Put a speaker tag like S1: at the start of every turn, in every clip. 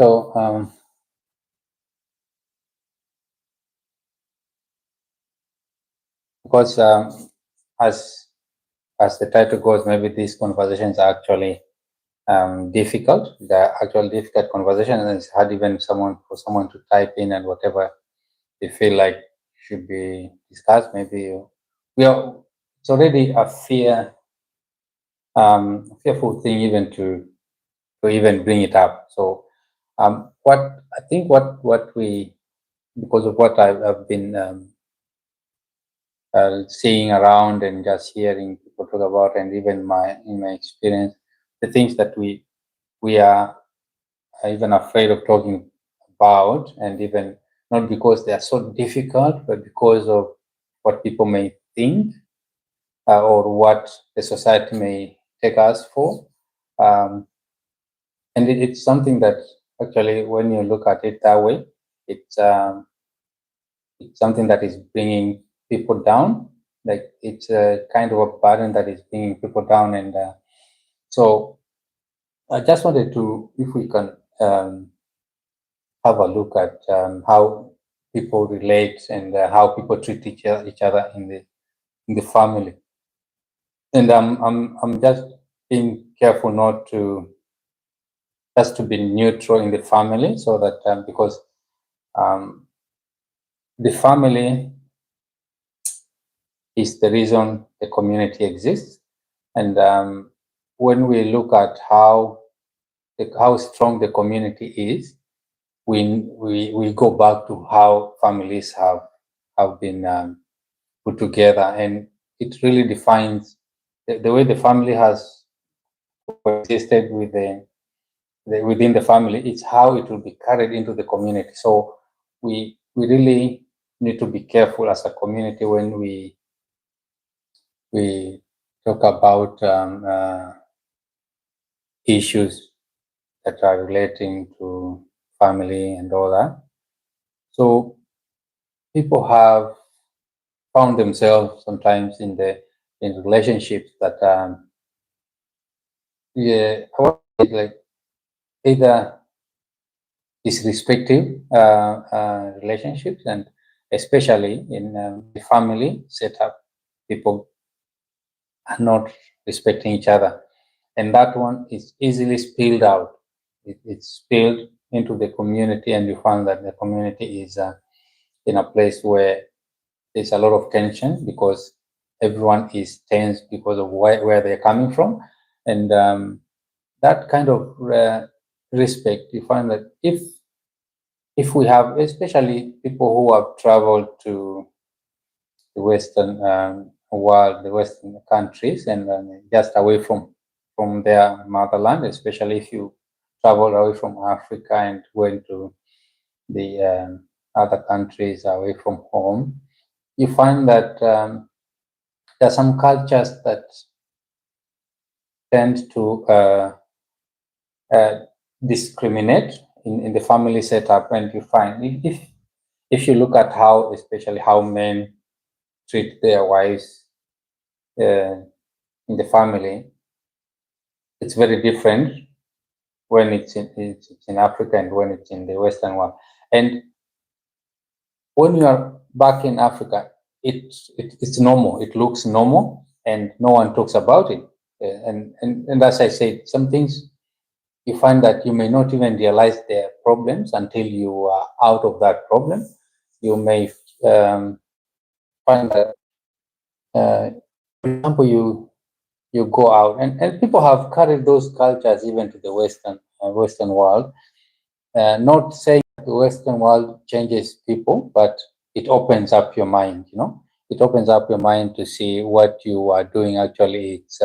S1: So, because as the title goes, maybe these conversations are actually difficult. They're actually difficult conversations, and it's hard even for someone to type in and whatever they feel like should be discussed. Maybe it's already a fearful thing even to even bring it up. So, what I think what we, because of what I've been seeing around and just hearing people talk about, and even in my experience, the things that we are even afraid of talking about, and even not because they are so difficult, but because of what people may think, or what the society may take us for. Um, and it's something that actually, when you look at it that way, it's something that is bringing people down. Like, it's a kind of a burden that is bringing people down. And so I just wanted to, if we can have a look at how people relate, and how people treat each other in the family. And I'm just being careful not to just to be neutral in the family, so that because um, the family is the reason the community exists. And when we look at how strong the community is, we go back to how families have been put together, and it really defines the way the family has existed within the family. It's how it will be carried into the community. So we really need to be careful as a community when we talk about issues that are relating to family and all that. So people have found themselves sometimes in relationships that like either disrespectful relationships, and especially in the family setup, people are not respecting each other, and that one is easily spilled out. It's spilled into the community, and you find that the community is in a place where there's a lot of tension, because everyone is tense because of where they're coming from. And that kind of respect, you find that if we have, especially people who have traveled to the Western world, the Western countries, and just away from their motherland, especially if you travel away from Africa and went to the other countries away from home, you find that there are some cultures that tend to discriminate in the family setup. And you find, if you look at how, especially how men treat their wives in the family, it's very different when it's in Africa and when it's in the Western world. And when you are back in Africa, it's normal. It looks normal, and no one talks about it. And as I said, some things you find that you may not even realize their problems until you are out of that problem. You may find that, for example, you go out, and people have carried those cultures even to the Western world. Not saying that the Western world changes people, but it opens up your mind. It opens up your mind to see what you are doing. Actually, it's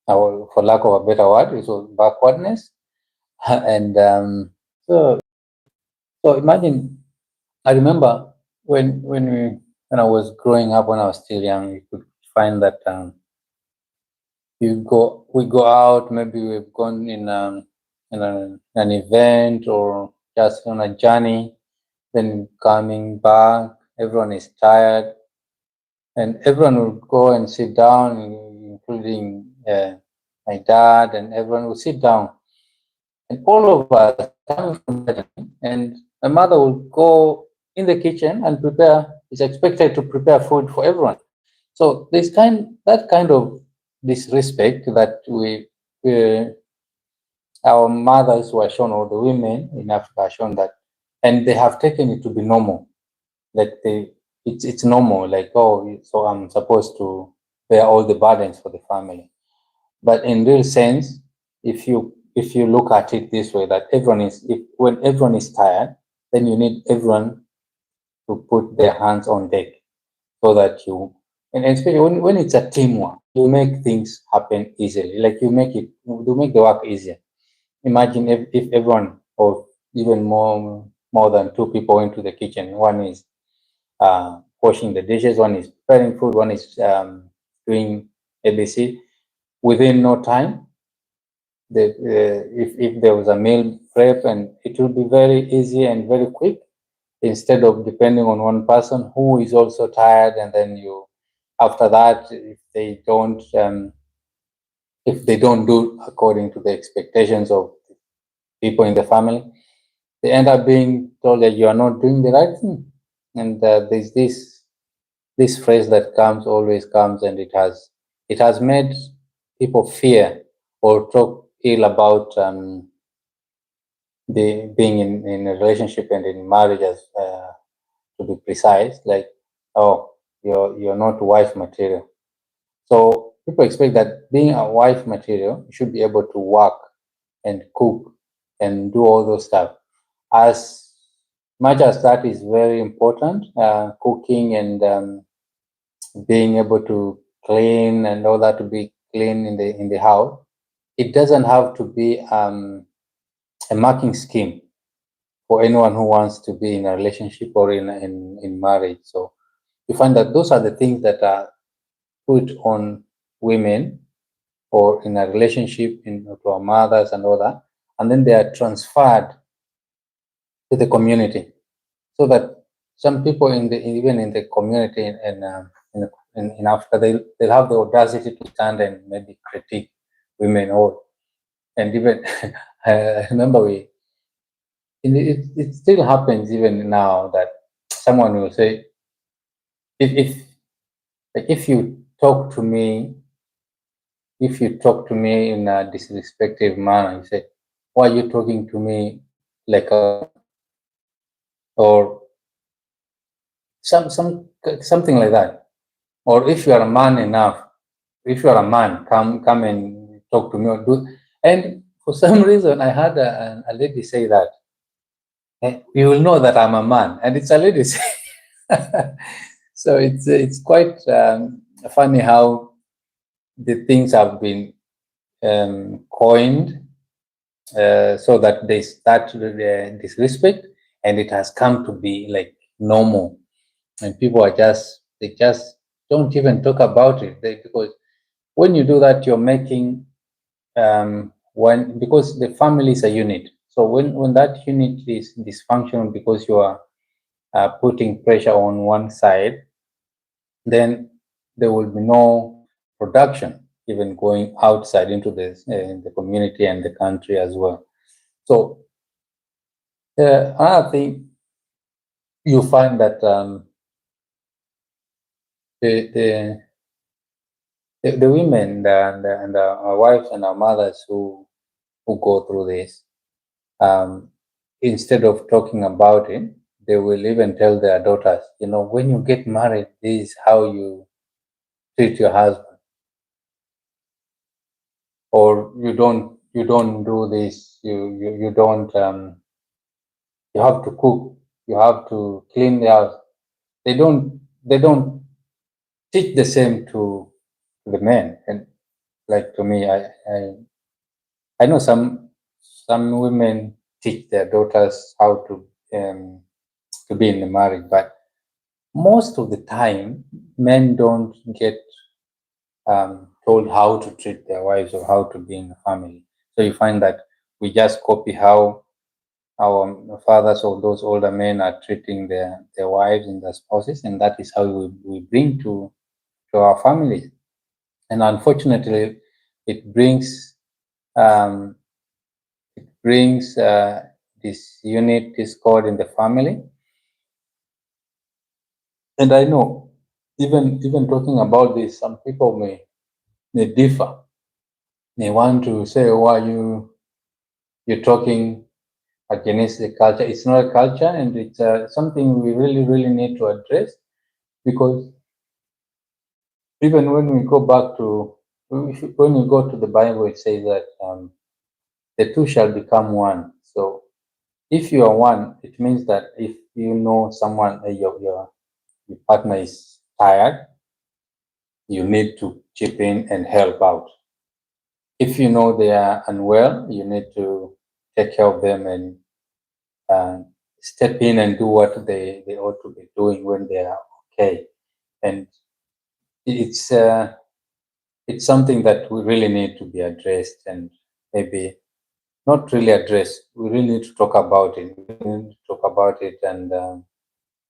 S1: for lack of a better word, it was backwardness. And so imagine. I remember when I was growing up, when I was still young, you could find that we go out. Maybe we've gone in an event, or just on a journey. Then coming back, everyone is tired, and everyone will go and sit down, including my dad, and everyone will sit down. and all of us coming from Germany, and my mother will go in the kitchen and is expected to prepare food for everyone. So that kind of disrespect that our mothers were shown, or the women in Africa are shown that, and they have taken it to be normal. Like it's normal. Like, oh, so I'm supposed to bear all the burdens for the family. But in real sense, if you look at it this way, that when everyone is tired, then you need everyone to put their hands on deck, so that and especially when it's a teamwork, you make things happen easily. Like you make the work easier. Imagine if everyone, or even more than two people, into the kitchen. One is washing the dishes, one is preparing food, one is doing ABC. Within no time, if there was a meal prep, and it will be very easy and very quick, instead of depending on one person who is also tired, and then after that, if they don't do according to the expectations of people in the family, they end up being told that you are not doing the right thing. And there's this phrase that always comes, and it has made people fear or talk ill about being in a relationship and in marriage, as to be precise. Like, oh, you're not wife material. So people expect that being a wife material, you should be able to work and cook and do all those stuff. As much as that is very important, cooking and being able to clean and all that, to be clean in the house, it doesn't have to be a marking scheme for anyone who wants to be in a relationship or in marriage. So you find that those are the things that are put on women, or in a relationship, to our mothers and all that, and then they are transferred to the community, so that some people even in the community in Africa, they'll have the audacity to stand and maybe critique women, and even I remember it still happens even now, that someone will say, if if you talk to me in a disrespectful manner, you say, why are you talking to me like a, or something like that. Or if you are a man enough, if you are a man, come and talk to me, or do. And for some reason, I had a lady say that, you will know that I'm a man, and it's a lady say. So it's quite funny how the things have been coined, so that they start with disrespect, and it has come to be like normal, and people they just don't even talk about it, because when you do that, you're making because the family is a unit. So when that unit is dysfunctional, because you are putting pressure on one side, then there will be no production even going outside into the community and the country as well. So another thing, you find that the the women and our wives and our mothers who go through this, um, instead of talking about it, they will even tell their daughters, when you get married, this is how you treat your husband, or you don't do this, you don't, you have to cook, you have to clean the house. They don't teach the same to the men. And like, to me, I know some women teach their daughters how to be in the marriage, but most of the time, men don't get told how to treat their wives or how to be in the family. So you find that we just copy how our fathers or those older men are treating their wives and their spouses, and that is how we bring to our families. And unfortunately, it brings um, brings this unit, discord in the family. And I know, even talking about this, some people may differ. They want to say, "Oh, are you're talking against the culture?" It's not a culture, and it's something we really need to address, because even when we go back to when we go to the Bible, it says that the two shall become one. So if you are one, it means that if you know someone, your partner is tired, you need to chip in and help out. If you know they are unwell, you need to take care of them and step in and do what they ought to be doing when they are okay. And it's something that we really need to be addressed, and maybe not really addressed. We really need to talk about it. We really need to talk about it and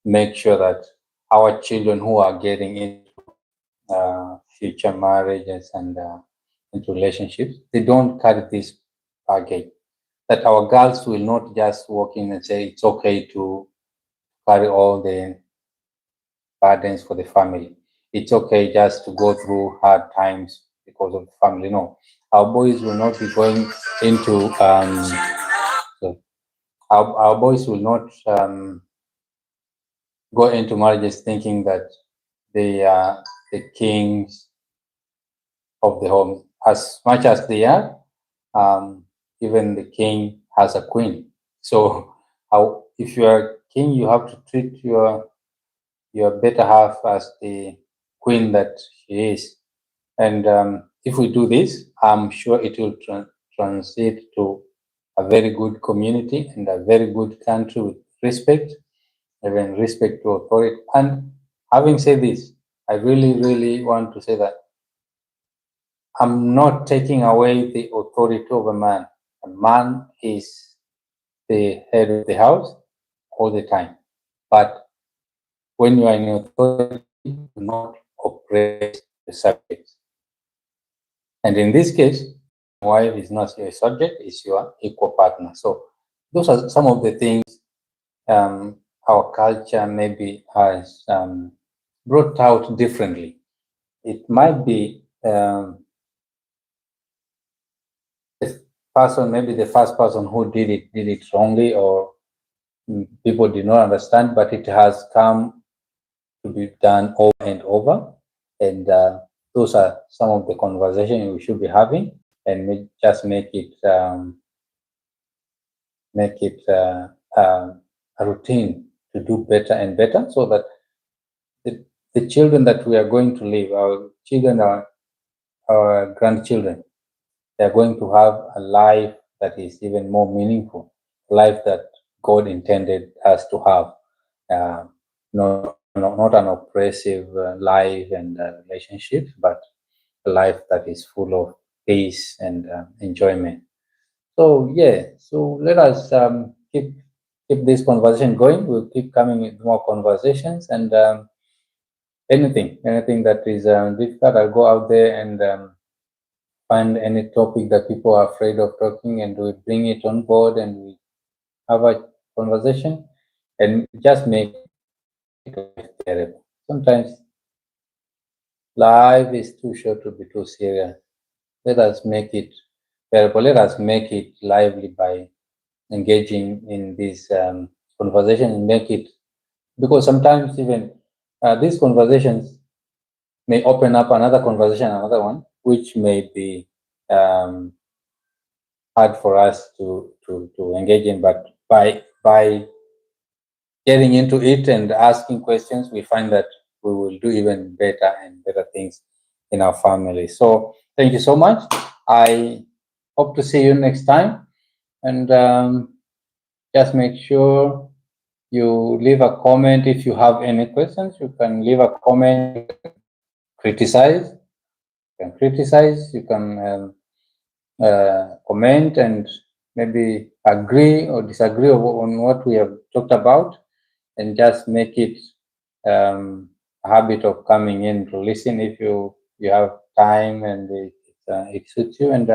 S1: make sure that our children who are getting into future marriages and into relationships, they don't carry this baggage. That our girls will not just walk in and say it's okay to carry all the burdens for the family. It's okay just to go through hard times because of the family. No, our boys will not be going into so our boys will not go into marriages thinking that they are the kings of the home. As much as they are, even the king has a queen. So, if you are king, you have to treat your better half as the queen that she is. And if we do this, I'm sure it will transit to a very good community and a very good country with respect, even respect to authority. And having said this, I really want to say that I'm not taking away the authority of a man. A man is the head of the house all the time. But when you are in authority, do not oppress the subject. And in this case, wife is not your subject, is your equal partner. So those are some of the things our culture maybe has brought out differently. It might be the person, maybe the first person who did it wrongly, or people did not understand, but it has come to be done over and over. And those are some of the conversations we should be having, and just make it a routine to do better and better, so that the children that we are going to leave, our children, our grandchildren, they're going to have a life that is even more meaningful, life that God intended us to have. Not an oppressive life and relationships, but a life that is full of peace and enjoyment. So yeah, so let us keep this conversation going. We'll keep coming with more conversations, and anything that is difficult, I'll go out there and find any topic that people are afraid of talking, and we bring it on board, and we have a conversation, and just make life bearable. Sometimes life is too short to be too serious. Let us make it bearable. Let us make it lively by engaging in this conversation, and make it, because sometimes even these conversations may open up another conversation, another one, which may be hard for us to engage in. But by getting into it and asking questions, we find that we will do even better and better things in our family. So thank you so much. I hope to see you next time, and just make sure you leave a comment. If you have any questions, you can leave a comment. Criticize, you can comment, and maybe agree or disagree on what we have talked about, and just make it a habit of coming in to listen if you have time and it suits you. And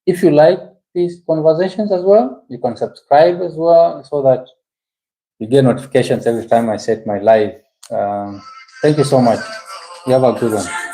S1: if you like, these conversations as well. You can subscribe as well so that you get notifications every time I set my live. Thank you so much. You have a good one.